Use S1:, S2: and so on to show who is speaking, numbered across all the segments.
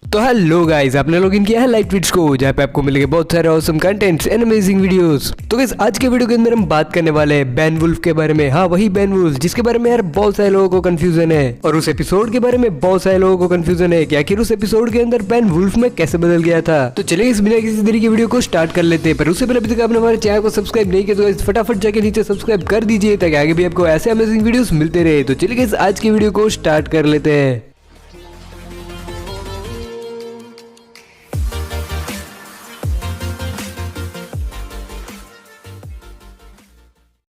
S1: तो hello guys, आपने log in किया है लाइट ट्वीट्स को, जहाँ पे आपको मिलेंगे बहुत सारे awesome contents and amazing videos. तो गाइस आज के वीडियो के अंदर हम बात करने वाले हैं बेन वुल्फ के बारे में। हाँ, वही बेन वुल्फ जिसके बारे में यार बहुत सारे लोगों को कंफ्यूजन है, और उस एपिसोड के बारे में बहुत सारे लोगों को कंफ्यूजन है कि आखिर उस एपिसोड के अंदर बेन वुल्फ में कैसे बदल गया था। तो चलिए इस बिना किसी तरीके की वीडियो को स्टार्ट कर लेते हैं। पर उससे पहले अभी तक आपने हमारे चैनल को सब्सक्राइब नहीं किया तो गाइस फटाफट जाके नीचे सब्सक्राइब कर दीजिए, ताकि आगे भी आपको ऐसे अमेजिंग वीडियोस मिलते रहे। तो चलिए गाइस आज की वीडियो को स्टार्ट कर लेते हैं।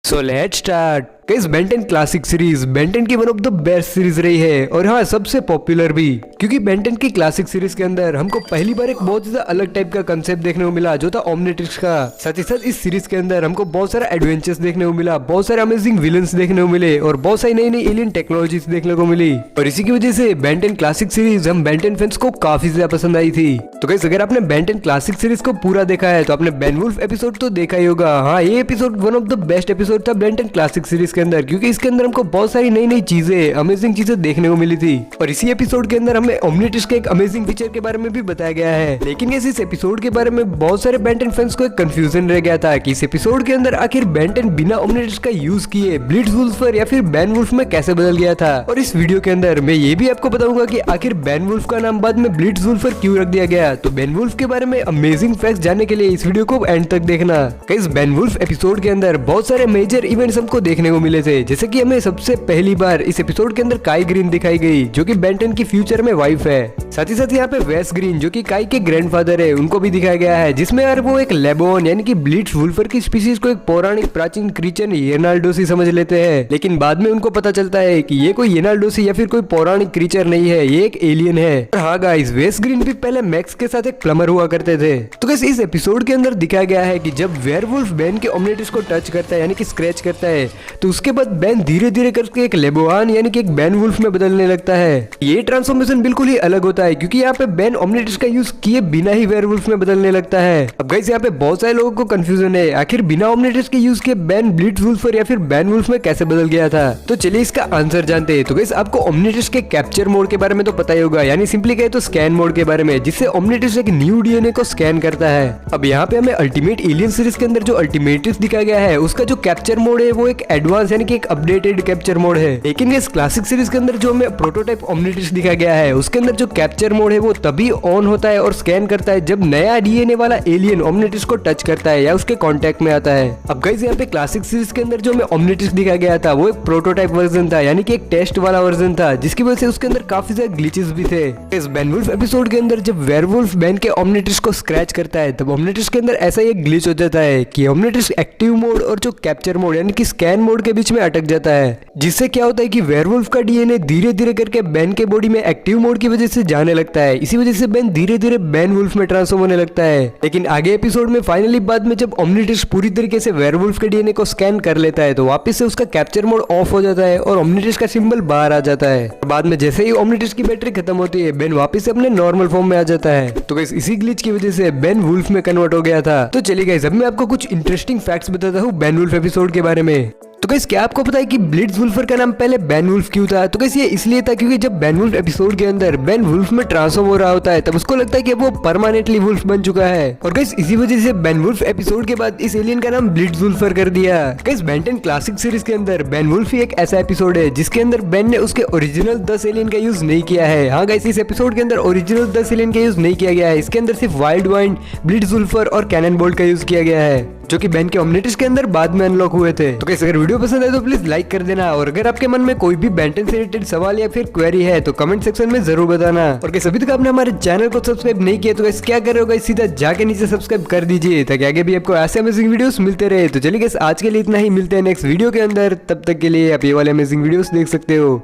S1: So let's start. Guys Ben 10 classic series Ben 10 की one of the best series रही है, और हाँ सबसे पॉपुलर भी, क्योंकि बेन 10 की क्लासिक सीरीज के अंदर हमको पहली बार एक बहुत ही अलग टाइप का कंसेप्ट देखने को मिला, जो था ओमनिट्रिक्स का। साथ ही साथ इस सीरीज के अंदर हमको बहुत सारा एडवेंचर्स देखने को मिला, बहुत सारे अमेजिंग विलन्स देखने को मिले, और बहुत सारी नई नई एलियन टेक्नोलॉजीज देखने को मिली। और इसी की वजह से बेन 10 क्लासिक सीरीज हम बेन 10 फैंस को काफी ज्यादा पसंद आई थी। तो गाइस अगर आपने बेन 10 क्लासिक सीरीज को पूरा देखा है तो आपने बेन वुल्फ एपिसोड तो देखा ही होगा। हाँ, ये episode one of the best episode था बेन 10 क्लासिक सीरीज के अंदर, क्योंकि इसके अंदर हमको बहुत सारी नई नई चीजें, अमेजिंग चीजें देखने को मिली थी। और इसी एपिसोड के अंदर हमें ओमनिट्रिक्स के एक अमेजिंग फीचर के बारे में भी बताया गया है। लेकिन इस एपिसोड के बारे में बहुत सारे बेन 10 फैंस को एक कंफ्यूजन रह गया था कि इस एपिसोड के अंदर आखिर बेन 10 बिना ओमनिट्रिक्स का यूज किए ब्लिट्ज वुल्फ या फिर बेन वुल्फ में कैसे बदल गया था। और इस वीडियो के अंदर मैं ये भी आपको बताऊंगा कि आखिर बेन वुल्फ का नाम बाद में ब्लिट्ज वुल्फ क्यों रख दिया गया। तो बेन वुल्फ के बारे में अमेजिंग फैक्ट्स जानने के लिए इस वीडियो को एंड तक देखना। गाइस बेन वुल्फ एपिसोड के अंदर बहुत सारे मेजर इवेंट्स हमको देखने को मिले थे, जैसे कि हमें सबसे पहली बार इस एपिसोड के अंदर काई ग्रीन दिखाई गई, जो कि बेन 10 की फ्यूचर में वाइफ है। साथ ही साथ यहाँ पे वेस ग्रीन, जो कि काई के ग्रैंडफादर है, उनको भी दिखाया गया है, जिसमें यार वो एक लेबोन यानी कि ब्लिट्ज वुल्फर की स्पीशीज को एक पौराणिक प्राचीन क्रीचर येनाल्डोसी समझ लेते हैं। लेकिन बाद में उनको पता चलता है कि ये कोई येनाल्डोसी या फिर कोई पौराणिक क्रीचर नहीं है, ये एक एलियन है। और हाँ गाइस, वेस ग्रीन भी पहले मैक्स के साथ एक प्लम्बर हुआ करते थे। तो गाइस इस एपिसोड के अंदर दिखाया गया है कि जब वेयरवुल्फ बेन के ओमनिट्रिक्स को टच करता है यानी कि स्क्रैच करता है, तो उसके बाद बेन धीरे धीरे करके एक लेबोआन यानी कि एक बेन वुल्फ में बदलने लगता है। ये ट्रांसफॉर्मेशन बिल्कुल ही अलग होता है, क्योंकि यहाँ पे बेन ओमनिट्रिक्स का यूज किए बिना ही वेयरवुल्फ में बदलने लगता है। अब गाइस यहाँ पे बहुत सारे लोगों को कंफ्यूजन है, आखिर बिना ओमनिट्रिक्स के यूज किए बेन ब्लिट्ज वुल्फ या फिर बेन वुल्फ में कैसे बदल गया था। तो चलिए इसका आंसर जानते हैं। तो गाइस आपको ओमनिट्रिक्स के कैप्चर मोड के बारे में तो पता ही होगा, यानी सिंपली कहे तो स्कैन मोड के बारे में, जिससे ओमनिट्रिक्स एक न्यू डीएनए को स्कैन करता है। अब यहाँ पे हमें अल्टीमेट एलियन सीरीज के अंदर जो अल्टीमेट्रिक्स दिखाया गया है, उसका जो कैप्चर मोड है वो एक एडवांस यानी कि एक अपडेटेड कैप्चर मोड है। लेकिन इस क्लासिक सीरीज के अंदर जो हमें प्रोटोटाइप ओमनिट्रिक्स दिखाया गया है, उसके अंदर जो कैप्चर मोड है वो तभी ऑन होता है और स्कैन करता है जब नया डीएनए वाला एलियन ओमनिट्रिक्स को टच करता है या उसके कांटेक्ट में आता है। अब गाइस यहाँ पे क्लासिक सीरीज के अंदर जो हमें ओमनिट्रिक्स दिखाया गया था वो एक प्रोटोटाइप वर्जन था, यानी कि एक टेस्ट वाला वर्जन था, जिसकी वजह से उसके अंदर काफी ज्यादा ग्लिचेस भी थे। इस बेन वुल्फ एपिसोड के अंदर जब वेयरवुल्फ बेन के ओमनिट्रिक्स को स्क्रैच करता है, तब ओमनिट्रिक्स के अंदर ऐसा एक ग्लिच हो जाता है कि ओमनिट्रिक्स एक्टिव मोड और जो कैप्चर मोड यानी कि स्कैन मोड के बीच में अटक जाता है, जिससे क्या होता है कि वेयरवुल्फ का डीएनए धीरे धीरे करके बेन के बॉडी में एक्टिव मोड की वजह से जाने लगता है। इसी वजह से बेन धीरे धीरे बेन वुल्फ में ट्रांसफॉर्म होने लगता है। लेकिन आगे एपिसोड में फाइनली बाद में जब ओमनिट्रिक्स पूरी तरीके से वेयरवुल्फ के डीएनए को स्कैन कर लेता है, तो वापस से उसका कैप्चर मोड ऑफ हो जाता है और ओमनिट्रिक्स का सिंबल बाहर आ जाता है। बाद में जैसे ही ओमनिट्रिक्स की बैटरी खत्म होती है, बेन वापस से अपने नॉर्मल फॉर्म में आ जाता है। तो गाइस इसी ग्लिच की वजह से बेन वुल्फ में कन्वर्ट हो गया था। तो चलिए गाइस अब मैं आपको कुछ इंटरेस्टिंग फैक्ट्स बताता हूँ बेन वुल्फ एपिसोड के बारे में। तो गाइस क्या आपको पता है कि ब्लिट्ज वुल्फर का नाम पहले बेन वुल्फ क्यों था? तो गाइस ये इसलिए था क्योंकि जब बेन वुल्फ एपिसोड के अंदर बेन वुल्फ में ट्रांसफॉर्म हो रहा होता है, तब उसको लगता है कि वो परमानेंटली वुल्फ बन चुका है। और गाइस इसी वजह से बेन वुल्फ एपिसोड के बाद इस एलियन का नाम ब्लिट्ज वुल्फर कर दिया। गाइस बेन 10 क्लासिक सीरीज के अंदर बेन वुल्फ ही एक ऐसा एपिसोड है जिसके अंदर बेन ने उसके ओरिजिनल 10 एलियन का यूज नहीं किया है। हाँ गाइस इस एपिसोड के अंदर ओरिजिनल 10 एलियन का यूज नहीं किया गया है, इसके अंदर सिर्फ वाइल्ड वाइंड, ब्लिट्ज वुल्फर और कैनन बोल्ट का यूज किया गया है, जो कि बेन के ओमनिट्रिक्स के अंदर बाद में अनलॉक हुए थे। तो गाइस अगर वीडियो पसंद है तो प्लीज लाइक कर देना, और अगर आपके मन में कोई भी बेन 10 से रिलेटेड सवाल या फिर क्वेरी है तो कमेंट सेक्शन में जरूर बताना। और गाइस अभी तक आपने हमारे चैनल को सब्सक्राइब नहीं किया तो गाइस क्या कर रहे हो गाइस, सीधा जाके नीचे सब्सक्राइब कर दीजिए, ताकि आगे भी आपको ऐसे अमेजिंग वीडियोस मिलते रहे। तो चलिए गाइस आज के लिए इतना ही, मिलते हैं नेक्स्ट वीडियो के अंदर। तब तक के लिए आप ये वाले अमेजिंग वीडियोस देख सकते हो।